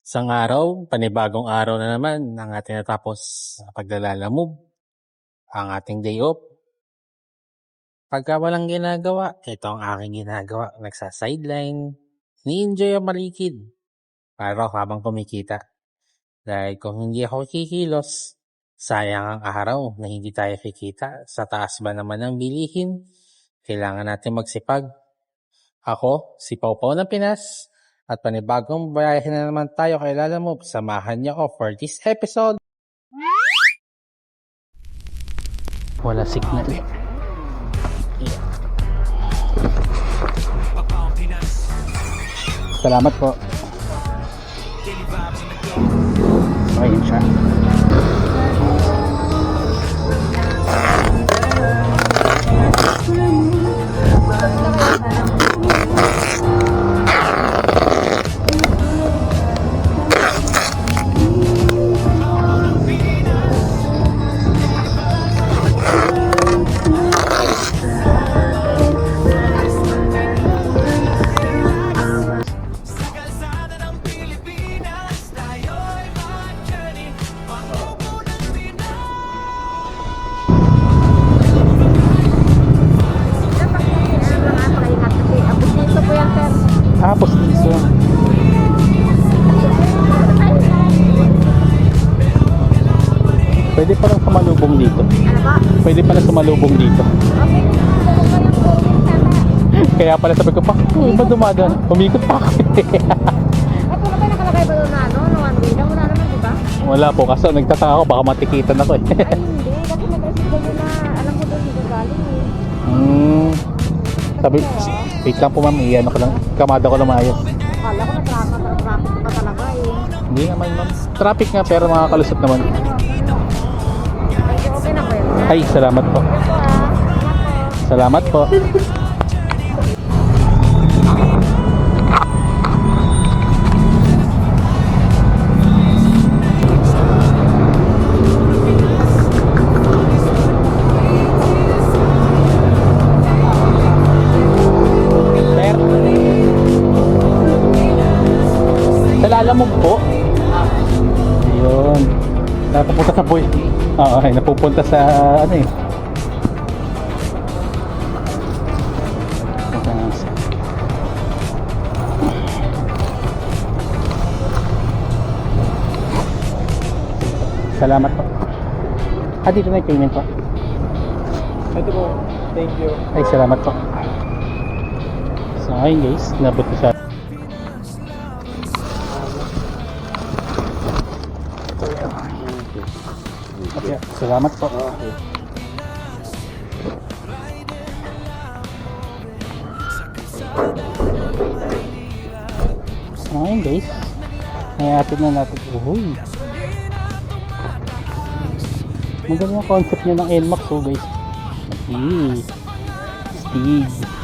Isang araw, panibagong araw na naman ang ating natapos sa paglalalamove, ang ating day off. Pagka walang ginagawa, ito ang aking ginagawa. Nagsa-sideline, ni-enjoy ang malikid para habang kumikita. Dahil kung hindi ako kikilos, sayang ang araw na hindi tayo kikita. Sa taas ba naman ng bilihin, kailangan natin magsipag. Ako, si Paupaw ng Pinas, at panibagong bayahe na naman tayo kay Lalamove. Samahan niyo ako for this episode. Wala signal. Salamat po. Ayun siya. Tapos dito. Pwede palang sumalubong dito. Pwede pala sumalubong dito. Kaya pala sabi ko pa, ba dumadaan? Umikot pa ako. Ito na ba nakalagay ba doon na ano? No, hindi lang. Wala naman, di ba? Wala po, kasi nagtataka ako, baka matikitan ako eh. Ay, hindi. Kasi nag-receive ko na. Alam ko doon dito galing eh. Sabi, wait lang po ma'am, iyan ako lang, kamada ko lang maayos. Akala ko na traffic pa talaga eh. Hindi naman ma'am, traffic nga pero makakalusot naman. Ay, okay na ba yun? Ay, salamat po. Salamat po. Lalamove po. Ayun. Napupunta sa boy. Oo, ay napupunta sa ano eh. Salamat po. Dito na yung payment po. Ito po. Thank you. Ay, salamat po. So, ayun guys, nabot ko siya. Okay, salamat po. Ayun guys, naiatid na natin. Uy, maganda yung concept niya ng NMAX guys. Steed.